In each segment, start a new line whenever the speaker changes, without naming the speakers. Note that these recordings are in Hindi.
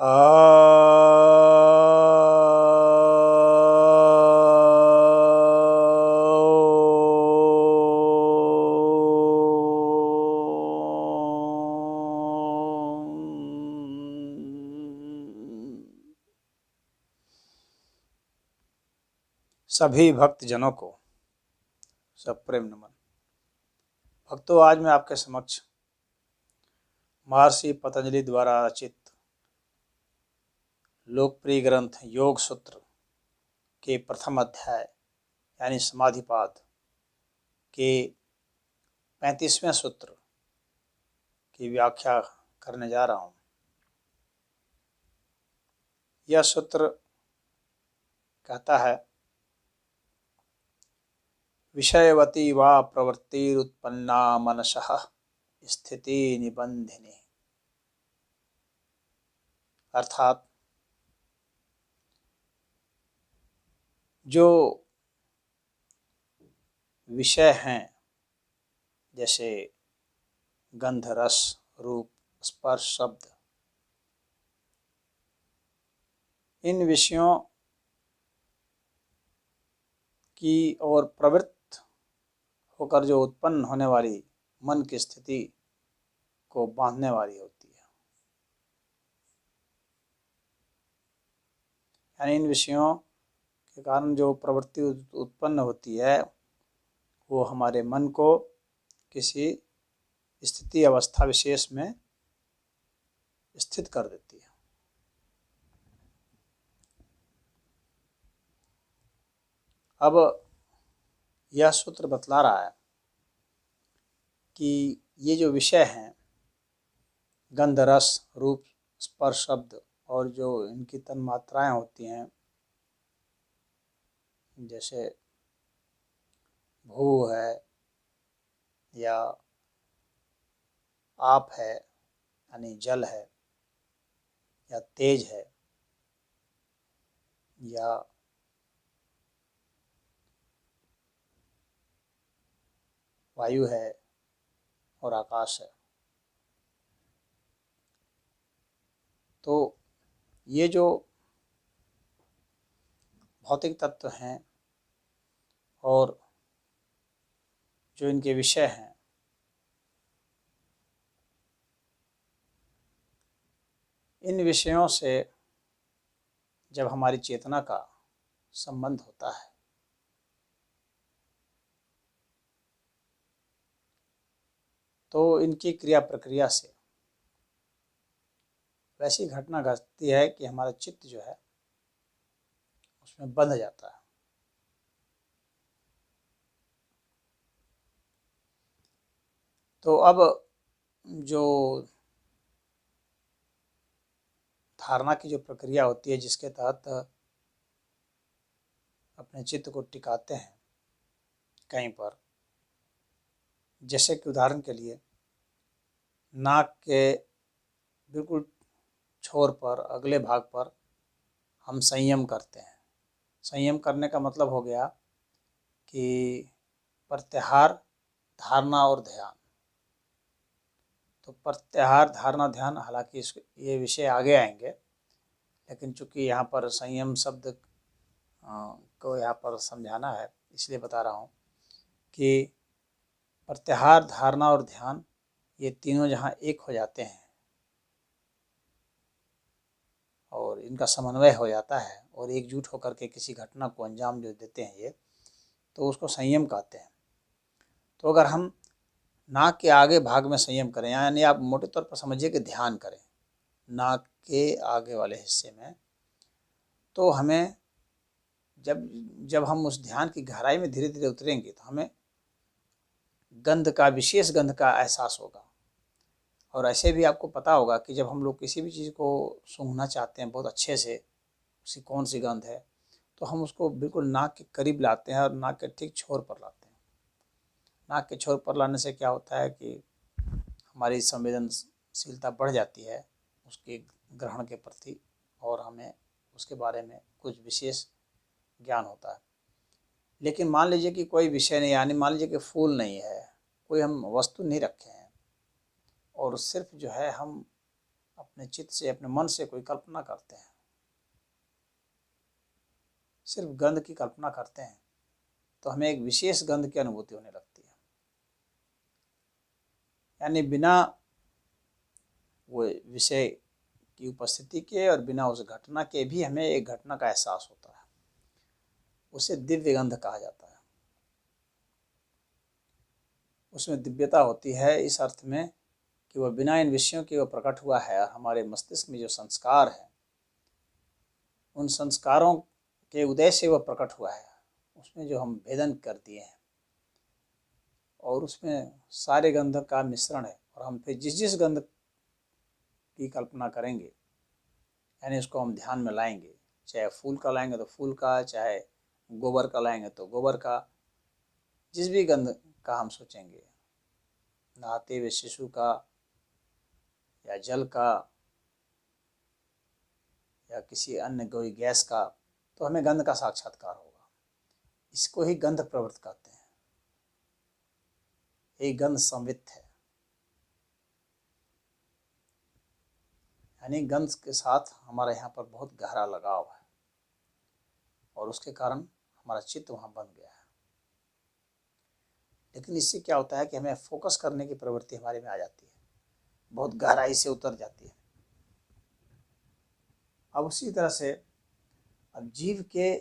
सभी भक्तजनों को सप्रेम नमन। भक्तों, आज मैं आपके समक्ष महर्षि पतंजलि द्वारा रचित लोकप्रिय ग्रंथ योग सूत्र के प्रथम अध्याय यानी समाधिपाद के 35वें सूत्र की व्याख्या करने जा रहा हूँ। यह सूत्र कहता है, विषयवती वा प्रवृत्तिरुत्पन्ना मनसः स्थिति निबंधिनी। अर्थात जो विषय हैं, जैसे गंध, रस, रूप, स्पर्श, शब्द, इन विषयों की ओर प्रवृत्त होकर जो उत्पन्न होने वाली मन की स्थिति को बांधने वाली होती है। यानी इन विषयों के कारण जो प्रवृत्ति उत्पन्न होती है वो हमारे मन को किसी स्थिति अवस्था विशेष में स्थित कर देती है। अब यह सूत्र बतला रहा है कि ये जो विषय हैं, गंध, रस, रूप, स्पर्श, शब्द और जो इनकी तन्मात्राएं होती हैं, जैसे भू है या आप है यानी जल है, या तेज है, या वायु है और आकाश है। तो ये जो भौतिक तत्व हैं और जो इनके विषय हैं, इन विषयों से जब हमारी चेतना का संबंध होता है तो इनकी क्रिया प्रक्रिया से वैसी घटना घटती है कि हमारा चित्त जो है उसमें बंध जाता है। तो अब जो धारणा की जो प्रक्रिया होती है, जिसके तहत अपने चित्त को टिकाते हैं कहीं पर, जैसे कि उदाहरण के लिए नाक के बिल्कुल छोर पर, अगले भाग पर हम संयम करते हैं। संयम करने का मतलब हो गया कि प्रत्याहार, धारणा और ध्यान। तो प्रत्याहार, धारणा, ध्यान, हालांकि ये विषय आगे आएंगे, लेकिन चूंकि यहाँ पर संयम शब्द को यहाँ पर समझाना है, इसलिए बता रहा हूँ कि प्रत्याहार, धारणा और ध्यान, ये तीनों जहाँ एक हो जाते हैं और इनका समन्वय हो जाता है और एकजुट होकर के किसी घटना को अंजाम जो देते हैं ये, तो उसको संयम कहते हैं। तो अगर हम नाक के आगे भाग में संयम करें, यानी आप मोटे तौर पर समझिए कि ध्यान करें नाक के आगे वाले हिस्से में, तो हमें जब हम उस ध्यान की गहराई में धीरे धीरे उतरेंगे तो हमें गंध का, विशेष गंध का एहसास होगा। और ऐसे भी आपको पता होगा कि जब हम लोग किसी भी चीज़ को सूंघना चाहते हैं बहुत अच्छे से, उसी कौन सी गंध है, तो हम उसको बिल्कुल नाक के करीब लाते हैं और नाक के ठीक छोर पर लाते हैं। नाक के छोर पर लाने से क्या होता है कि हमारी संवेदनशीलता बढ़ जाती है उसके ग्रहण के प्रति, और हमें उसके बारे में कुछ विशेष ज्ञान होता है। लेकिन मान लीजिए कि कोई विषय नहीं, यानी मान लीजिए कि फूल नहीं है, कोई हम वस्तु नहीं रखे हैं, और सिर्फ जो है हम अपने चित्त से, अपने मन से कोई कल्पना करते हैं, सिर्फ गंध की कल्पना करते हैं, तो हमें एक विशेष गंध की अनुभूति होने लगती है। यानी बिना वो विषय की उपस्थिति के और बिना उस घटना के भी हमें एक घटना का एहसास होता है। उसे दिव्य गंध कहा जाता है। उसमें दिव्यता होती है इस अर्थ में कि वह बिना इन विषयों के वह प्रकट हुआ है, और हमारे मस्तिष्क में जो संस्कार है उन संस्कारों के उदय से वह प्रकट हुआ है। उसमें जो हम भेदन कर दिए हैं और उसमें सारे गंध का मिश्रण है, और हम फिर जिस जिस गंध की कल्पना करेंगे, यानी उसको हम ध्यान में लाएंगे, चाहे फूल का लाएंगे तो फूल का, चाहे गोबर का लाएंगे तो गोबर का, जिस भी गंध का हम सोचेंगे, नहाते हुए शिशु का या जल का या किसी अन्य कोई गैस का, तो हमें गंध का साक्षात्कार होगा। इसको ही गंध प्रवृत्त कहते हैं। ये गंध संवित है, यानी गंध के साथ हमारे यहाँ पर बहुत गहरा लगाव है, और उसके कारण हमारा चित्त वहाँ बन गया है। लेकिन इससे क्या होता है कि हमें फोकस करने की प्रवृत्ति हमारे में आ जाती है, बहुत गहराई से उतर जाती है। अब उसी तरह से अब जीव के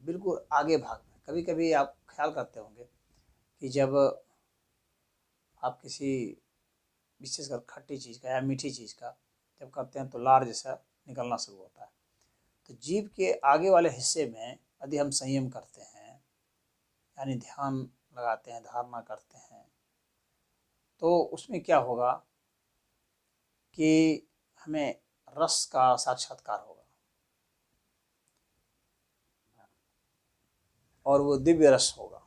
बिल्कुल आगे भाग में कभी कभी आप ख्याल करते होंगे कि जब आप किसी विशेषकर खट्टी चीज़ का या मीठी चीज़ का जब करते हैं तो लार जैसा निकलना शुरू होता है। तो जीभ के आगे वाले हिस्से में यदि हम संयम करते हैं, यानी ध्यान लगाते हैं, धारणा करते हैं, तो उसमें क्या होगा कि हमें रस का साक्षात्कार होगा, और वो दिव्य रस होगा।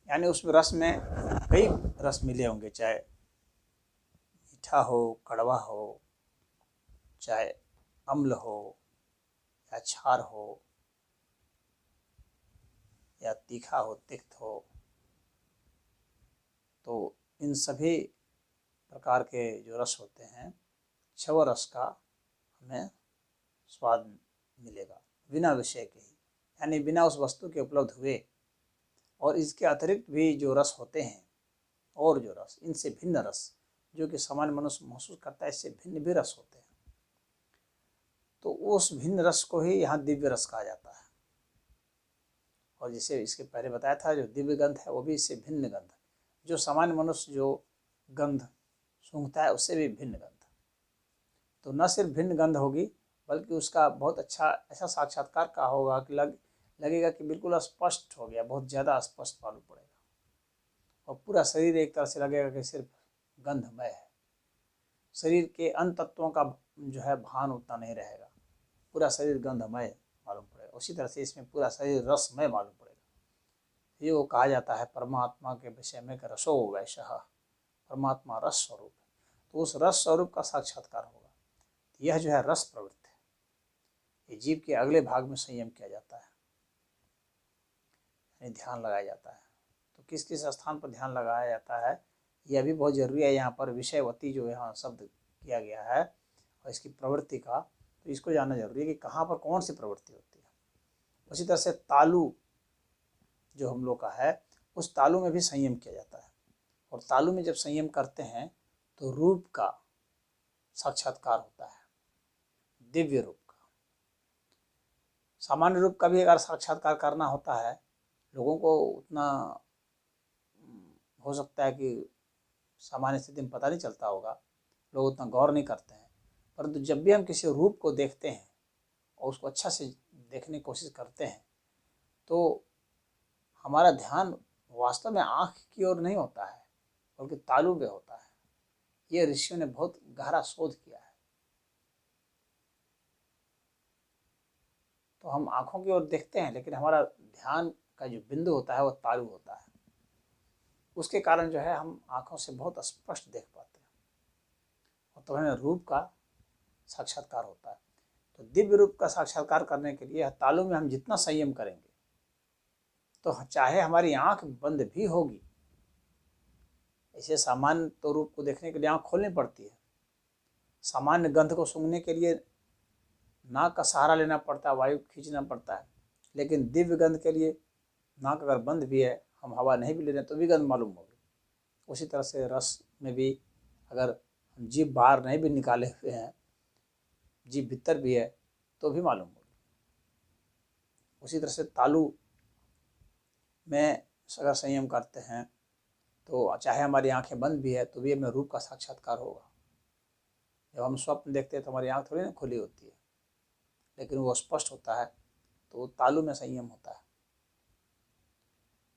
यानी उसमें रस में कई रस मिले होंगे, चाहे मीठा हो, कड़वा हो, चाहे अम्ल हो या क्षार हो या तीखा हो, तिक्त हो। तो इन सभी प्रकार के जो रस होते हैं, छह रस का हमें स्वाद मिलेगा बिना विषय के ही, यानी बिना उस वस्तु के उपलब्ध हुए। और इसके अतिरिक्त भी जो रस होते हैं, और जो रस इनसे भिन्न रस जो कि सामान्य मनुष्य महसूस करता है, इससे भिन्न भी रस होते हैं। तो उस भिन्न रस को ही यहाँ दिव्य रस कहा जाता है। और जैसे इसके पहले बताया था, जो दिव्य गंध है वो भी इससे भिन्न गंध, जो सामान्य मनुष्य जो गंध सूंघता है उससे भी भिन्न गंध। तो न सिर्फ भिन्न गंध होगी, बल्कि उसका बहुत अच्छा ऐसा साक्षात्कार का होगा कि लगेगा कि बिल्कुल स्पष्ट हो गया, बहुत ज़्यादा स्पष्ट मालूम पड़ेगा, और पूरा शरीर एक तरह से लगेगा कि सिर्फ गंधमय है। शरीर के अन्य तत्वों का जो है भान उतना नहीं रहेगा, पूरा शरीर गंधमय मालूम पड़ेगा। उसी तरह से इसमें पूरा शरीर रसमय मालूम पड़ेगा। ये वो कहा जाता है परमात्मा के विषय में कि रसो वैशः, परमात्मा रस स्वरूप है। तो उस रस स्वरूप का साक्षात्कार होगा। तो यह जो है रस प्रवृत्ति है, ये जीव के अगले भाग में संयम किया जाता है, यानी ध्यान लगाया जाता है। तो किस किस स्थान पर ध्यान लगाया जाता है यह भी बहुत जरूरी है। यहाँ पर विषयवती जो यहाँ शब्द किया गया है और इसकी प्रवृत्ति का, तो इसको जानना जरूरी है कि कहाँ पर कौन सी प्रवृत्ति होती है। उसी तरह से तालु जो हम लोग का है, उस तालु में भी संयम किया जाता है। और तालु में जब संयम करते हैं तो रूप का साक्षात्कार होता है, दिव्य रूप का। सामान्य रूप का भी अगर साक्षात्कार करना होता है, लोगों को उतना हो सकता है कि सामान्य स्थिति में पता नहीं चलता होगा, लोग उतना गौर नहीं करते हैं। परंतु जब भी हम किसी रूप को देखते हैं और उसको अच्छा से देखने की कोशिश करते हैं, तो हमारा ध्यान वास्तव में आँख की ओर नहीं होता है, बल्कि तालु पे होता है। ये ऋषियों ने बहुत गहरा शोध किया है। तो हम आँखों की ओर देखते हैं, लेकिन हमारा ध्यान का जो बिंदु होता है वो तालु होता है। उसके कारण जो है हम आँखों से बहुत स्पष्ट देख पाते हैं, और तो हमें रूप का साक्षात्कार होता है। तो दिव्य रूप का साक्षात्कार करने के लिए तालु में हम जितना संयम करेंगे, तो चाहे हमारी आँख बंद भी होगी, ऐसे सामान्य तो रूप को देखने के लिए आँख खोलनी पड़ती है, सामान्य गंध को सूंघने के लिए नाक का सहारा लेना पड़ता है, वायु खींचना पड़ता है, लेकिन दिव्य गंध के लिए नाक अगर बंद भी है, हम हवा नहीं भी ले रहे हैं तो भी गंध मालूम होगी। उसी तरह से रस में भी अगर हम जीभ बाहर नहीं भी निकाले हुए हैं, जीभ भीतर भी है तो भी मालूम होगी। उसी तरह से तालु में अगर संयम करते हैं तो चाहे हमारी आंखें बंद भी है तो भी हमें रूप का साक्षात्कार होगा। जब हम स्वप्न देखते हैं तो हमारी आंख थोड़ी ना खुली होती है, लेकिन वो स्पष्ट होता है, तो वो तालु में संयम होता है।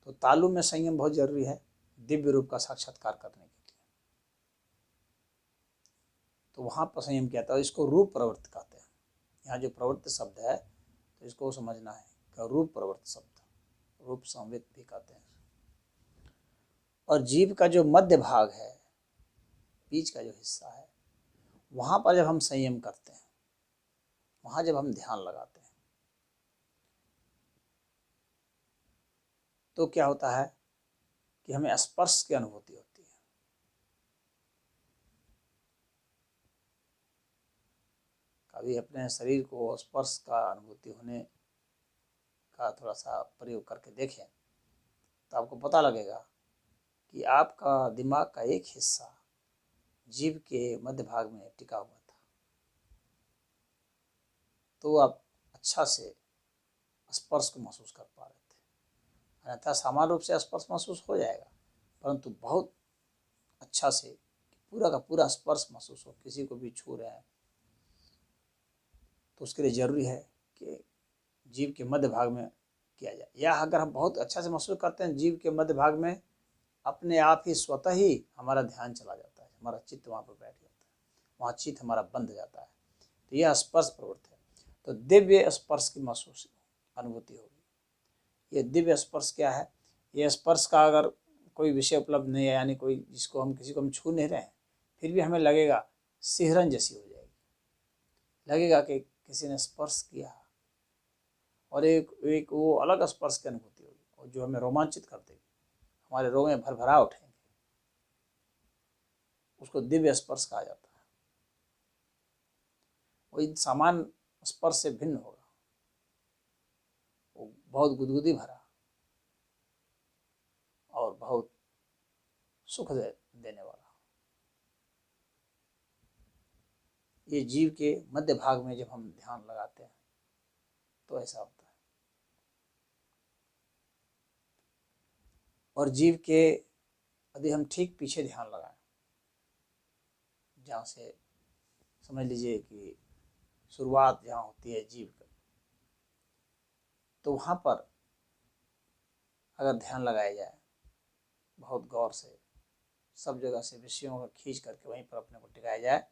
तो तालु में संयम बहुत जरूरी है दिव्य रूप का साक्षात्कार करने के लिए। तो वहाँ पर संयम किया था, इसको रूप प्रवृत्ति कहते हैं। यहाँ जो प्रवृत्ति शब्द है तो इसको समझना है कि रूप प्रवृत्ति शब्द, रूप संवित भी कहते हैं। और जीभ का जो मध्य भाग है, बीच का जो हिस्सा है, वहाँ पर जब हम संयम करते हैं, वहाँ जब हम ध्यान लगाते हैं तो क्या होता है कि हमें स्पर्श की अनुभूति होती है। कभी अपने शरीर को स्पर्श का अनुभूति होने का थोड़ा सा प्रयोग करके देखें तो आपको पता लगेगा कि आपका दिमाग का एक हिस्सा जीभ के मध्य भाग में टिका हुआ था, तो आप अच्छा से स्पर्श को महसूस कर पा रहे थे। अन्यथा सामान्य रूप से स्पर्श महसूस हो जाएगा, परंतु बहुत अच्छा से पूरा का पूरा स्पर्श महसूस हो, किसी को भी छू रहे हैं, तो उसके लिए ज़रूरी है कि जीभ के मध्य भाग में किया जाए। या अगर हम बहुत अच्छा से महसूस करते हैं जीभ के मध्य भाग में, अपने आप ही स्वतः ही हमारा ध्यान चला जाता है, हमारा चित्त वहाँ पर बैठ जाता है, वहाँ चित्त हमारा बंध जाता है। तो यह स्पर्श प्रवृत्ति है। तो दिव्य स्पर्श की महसूस अनुभूति होगी। ये दिव्य स्पर्श क्या है? ये स्पर्श का अगर कोई विषय उपलब्ध नहीं है, यानी कोई जिसको हम किसी को हम छू नहीं रहे हैं, फिर भी हमें लगेगा सिहरन जैसी हो जाएगी, लगेगा कि किसी ने स्पर्श किया, और एक वो अलग स्पर्श की अनुभूति होगी और जो हमें रोमांचित कर देगी, हमारे रोग में भरभरा उठेंगे। उसको दिव्य स्पर्श कहा जाता है। वो इन सामान्य स्पर्श से भिन्न होगा, वो बहुत गुदगुदी भरा और बहुत सुख देने वाला। ये जीव के मध्य भाग में जब हम ध्यान लगाते हैं तो ऐसा होता है। और जीव के यदि हम ठीक पीछे ध्यान लगाएं, जहाँ से समझ लीजिए कि शुरुआत जहाँ होती है जीव का, तो वहाँ पर अगर ध्यान लगाया जाए बहुत गौर से, सब जगह से विषयों को खींच करके वहीं पर अपने को टिकाया जाए,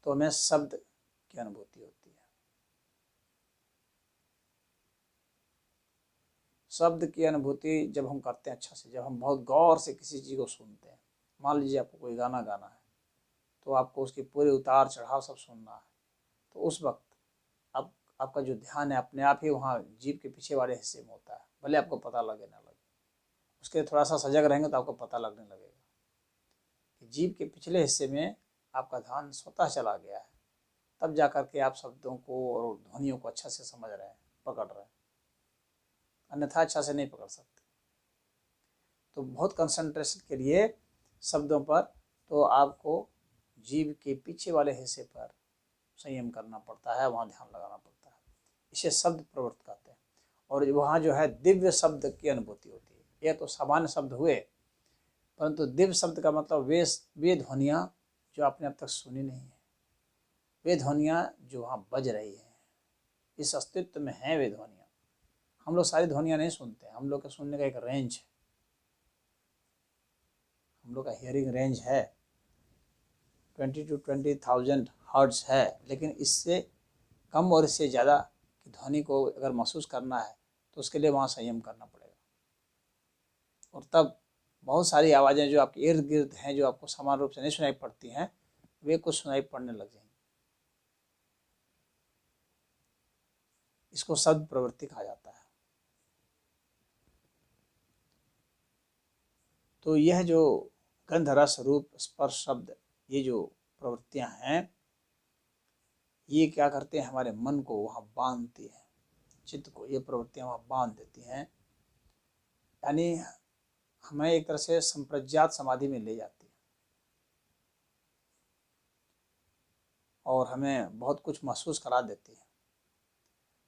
तो हमें शब्द की अनुभूति होती है। शब्द की अनुभूति जब हम करते हैं अच्छा से, जब हम बहुत गौर से किसी चीज़ को सुनते हैं, मान लीजिए आपको कोई गाना गाना है तो आपको उसके पूरे उतार चढ़ाव सब सुनना है, तो उस वक्त अब आपका जो ध्यान है अपने आप ही वहाँ जीभ के पीछे वाले हिस्से में होता है, भले आपको पता लगे ना लगे। उसके थोड़ा सा सजग रहेंगे तो आपको पता लगने लगेगा कि जीभ के पिछले हिस्से में आपका ध्यान स्वतः चला गया है, तब जा कर के आप शब्दों को और ध्वनियों को अच्छा से समझ रहे हैं, पकड़ रहे हैं, अन्यथा अच्छा से नहीं पकड़ सकते। तो बहुत कंसंट्रेशन के लिए शब्दों पर तो आपको जीभ के पीछे वाले हिस्से पर संयम करना पड़ता है, वहाँ ध्यान लगाना पड़ता है। इसे शब्द प्रवृत्ति कहते हैं। और वहाँ जो है दिव्य शब्द की अनुभूति होती है। यह तो सामान्य शब्द हुए, परंतु दिव्य शब्द का मतलब वे ध्वनियाँ जो आपने अब तक सुनी नहीं है, वे ध्वनियाँ जो वहाँ बज रही हैं, इस अस्तित्व में हैं वे ध्वनियाँ। हम लोग सारी ध्वनियाँ नहीं सुनते, हम लोग के सुनने का एक रेंज है, हम लोग का हियरिंग रेंज है 20 to 20,000 हर्ट्ज है, लेकिन इससे कम और इससे ज़्यादा की ध्वनि को अगर महसूस करना है तो उसके लिए वहाँ संयम करना पड़ेगा। और तब बहुत सारी आवाज़ें जो आपके इर्द गिर्द हैं, जो आपको समान रूप से नहीं सुनाई पड़ती हैं, वे कुछ सुनाई पड़ने लग जाएंगी। इसको शब्द प्रवृत्ति कहा जाता है। तो यह जो गंध रस रूप स्पर्श शब्द, ये जो प्रवृत्तियाँ हैं, ये क्या करते हैं, हमारे मन को वहाँ बांधती हैं, चित्त को ये प्रवृत्तियाँ वहाँ बांध देती हैं, यानी हमें एक तरह से संप्रज्ञात समाधि में ले जाती है और हमें बहुत कुछ महसूस करा देती है।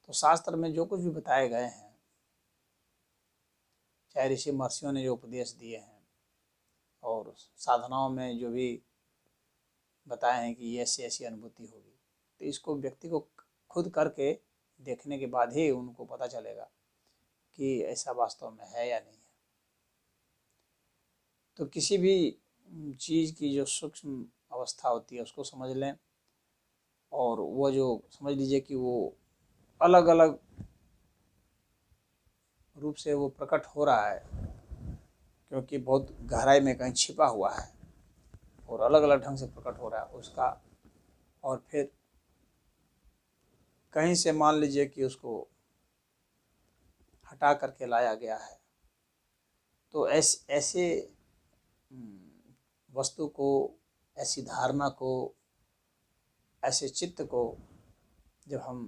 तो शास्त्र में जो कुछ भी बताए गए हैं, चाहे ऋषि महर्षियों ने जो उपदेश दिए हैं और साधनाओं में जो भी बताए हैं कि ये ऐसी ऐसी अनुभूति होगी, तो इसको व्यक्ति को खुद करके देखने के बाद ही उनको पता चलेगा कि ऐसा वास्तव में है या नहीं है। तो किसी भी चीज़ की जो सूक्ष्म अवस्था होती है उसको समझ लें, और वो जो समझ लीजिए कि वो अलग अलग रूप से वो प्रकट हो रहा है, क्योंकि बहुत गहराई में कहीं छिपा हुआ है और अलग अलग ढंग से प्रकट हो रहा है उसका, और फिर कहीं से मान लीजिए कि उसको हटा करके लाया गया है। तो ऐसे वस्तु को, ऐसी धारणा को, ऐसे चित्त को जब हम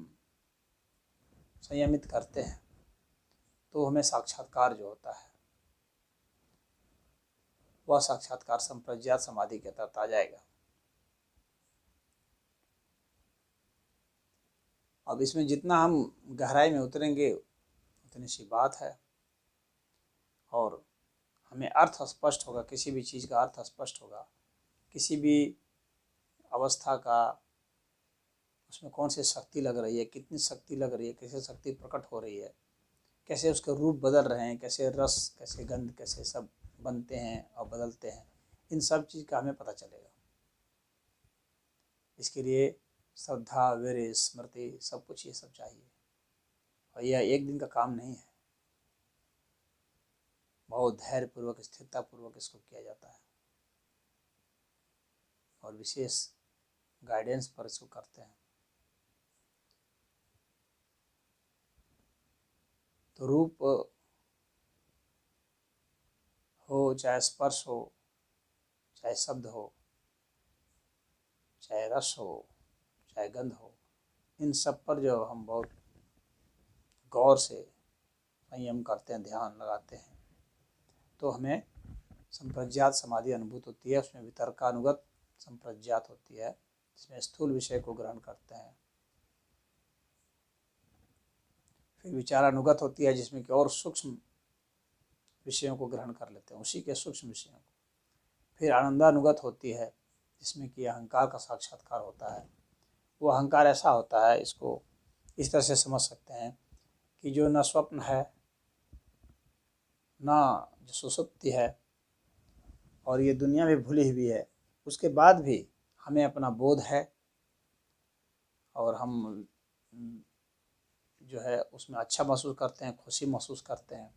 संयमित करते हैं तो हमें साक्षात्कार जो होता है वह साक्षात्कार संप्रज्ञात समाधि के तहत आ जाएगा। अब इसमें जितना हम गहराई में उतरेंगे उतनी सी बात है, और हमें अर्थ स्पष्ट होगा, किसी भी चीज़ का अर्थ स्पष्ट होगा, किसी भी अवस्था का, उसमें कौन सी शक्ति लग रही है, कितनी शक्ति लग रही है, कैसे शक्ति प्रकट हो रही है, कैसे उसके रूप बदल रहे हैं, कैसे रस, कैसे गंध, कैसे सब बनते हैं और बदलते हैं, इन सब चीज़ का हमें पता चलेगा। इसके लिए श्रद्धा, वीर्य, स्मृति, सब कुछ ये सब चाहिए, और यह एक दिन का काम नहीं है। बहुत धैर्यपूर्वक, स्थिरतापूर्वक इसको किया जाता है और विशेष गाइडेंस पर इसको करते हैं। तो रूप हो, चाहे स्पर्श हो, चाहे शब्द हो, चाहे रस हो, चाहे गंध हो, इन सब पर जो हम बहुत गौर से संयम करते हैं, ध्यान लगाते हैं, तो हमें संप्रज्ञात समाधि अनुभूत होती है। उसमें वितर्कानुगत संप्रज्ञात होती है, जिसमें स्थूल विषय को ग्रहण करते हैं। फिर विचारानुगत होती है, जिसमें कि और सूक्ष्म विषयों को ग्रहण कर लेते हैं, उसी के सूक्ष्म विषयों को। फिर आनंदानुगत होती है, जिसमें कि अहंकार का साक्षात्कार होता है। वो अहंकार ऐसा होता है, इसको इस तरह से समझ सकते हैं कि जो न स्वप्न है, ना जो सुसुप्ति है, और ये दुनिया भी भूली हुई है, उसके बाद भी हमें अपना बोध है और हम जो है उसमें अच्छा महसूस करते हैं, खुशी महसूस करते हैं,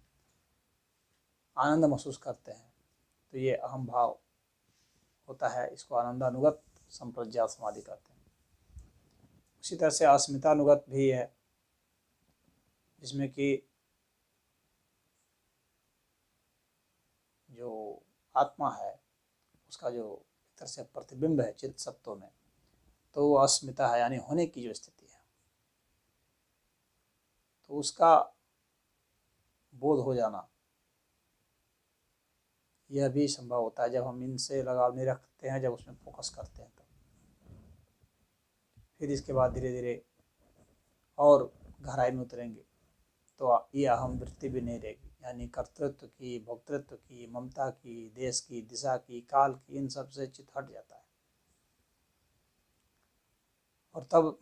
आनंद महसूस करते हैं। तो ये अहम भाव होता है, इसको आनंदानुगत संप्रज्ञात समाधि कहते हैं। उसी तरह से अस्मितानुगत भी है, जिसमें कि जो आत्मा है उसका जो एक तरह से प्रतिबिंब है चित्त सत्व में, तो वो अस्मिता है, यानी होने की जो स्थिति है, तो उसका बोध हो जाना, यह भी संभव होता है जब हम इनसे लगाव नहीं रखते हैं, जब उसमें फोकस करते हैं। तो फिर इसके बाद धीरे धीरे और गहराई में उतरेंगे तो ये अहम वृत्ति भी नहीं रहेगी, यानी कर्तृत्व की, भोक्तृत्व की, ममता की, देश की, दिशा की, काल की, इन सब से चित्त हट जाता है, और तब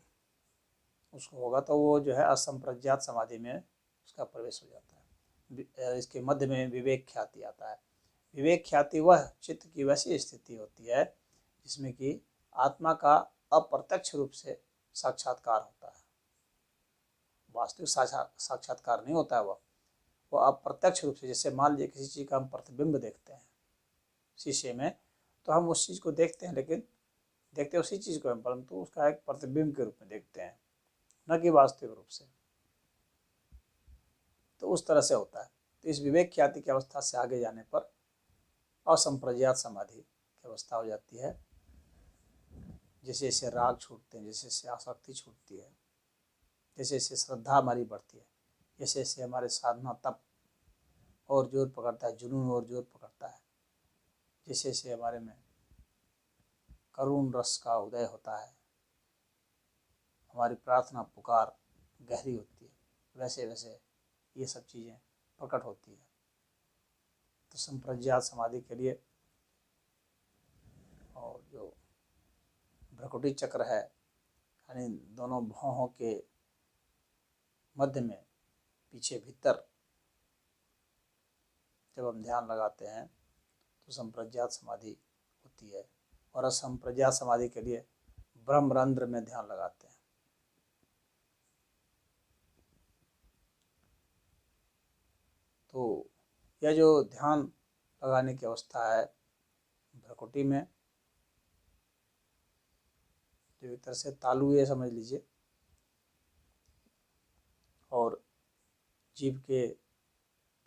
उसको होगा तो वो जो है असंप्रज्ञात समाधि में उसका प्रवेश हो जाता है। इसके मध्य में विवेक ख्याति आता है। विवेक ख्याति वह चित्त की वैसी स्थिति होती है जिसमें कि आत्मा का अप्रत्यक्ष रूप से साक्षात्कार होता है। वास्तविक साक्षात्कार नहीं होता है, वो अप्रत्यक्ष रूप से, जैसे मान लीजिए किसी चीज़ का हम प्रतिबिंब देखते हैं शीशे में, तो हम उस चीज़ को देखते हैं, लेकिन देखते उसी चीज़ को हम, परंतु उसका एक प्रतिबिंब के रूप में देखते हैं, न कि वास्तविक रूप से। तो उस तरह से होता है। तो इस विवेक ख्याति की अवस्था से आगे जाने पर असंप्रज्ञात समाधि की अवस्था हो जाती है, जैसे जैसे राग छूटते हैं, जैसे जैसे आसक्ति छूटती है, जैसे जैसे श्रद्धा हमारी बढ़ती है, जैसे जैसे हमारे साधना तप और जोर पकड़ता है, जुनून और जोर पकड़ता है, जैसे जैसे हमारे में करुण रस का उदय होता है, हमारी प्रार्थना पुकार गहरी होती है, वैसे वैसे ये सब चीज़ें प्रकट होती है। तो संप्रज्ञात समाधि के लिए और जो भ्रकुटी चक्र है, यानी दोनों भौहों के मध्य में पीछे भीतर जब हम ध्यान लगाते हैं तो संप्रज्ञात समाधि होती है। और असंप्रज्ञात समाधि के लिए ब्रह्मरंध्र में ध्यान लगाते हैं। तो यह जो ध्यान लगाने की अवस्था है भ्रकुटी में, जो एक तरह से तालु ये समझ लीजिए, और जीभ के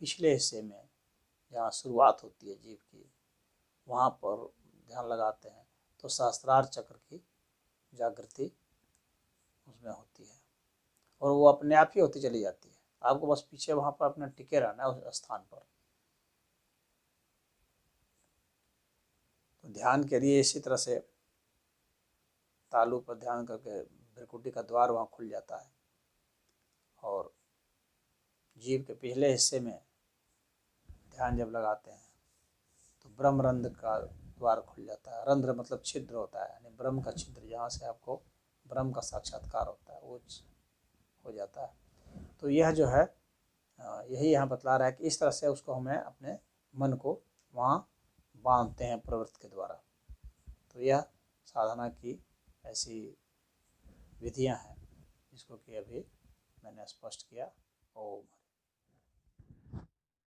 पिछले हिस्से में जहाँ शुरुआत होती है जीभ की, वहाँ पर ध्यान लगाते हैं तो सहस्त्रार चक्र की जागृति उसमें होती है और वो अपने आप ही होती चली जाती है। आपको बस पीछे वहाँ पर अपना टिके रहना है उस स्थान पर। तो ध्यान के लिए इसी तरह से तालु पर ध्यान करके भ्रकुटी का द्वार वहाँ खुल जाता है और जीभ के पिछले हिस्से में ध्यान जब लगाते हैं तो ब्रह्मरंध्र का द्वार खुल जाता है। रंध्र मतलब छिद्र होता है, यानी ब्रह्म का छिद्र, जहाँ से आपको ब्रह्म का साक्षात्कार होता है, वो हो जाता है। तो यह जो है यही यहाँ बतला रहा है कि इस तरह से उसको हमें अपने मन को वहाँ बांधते हैं प्रवृत्ति के द्वारा। तो यह साधना की ऐसी विधियाँ हैं जिसको कि अभी मैंने स्पष्ट किया। ओम।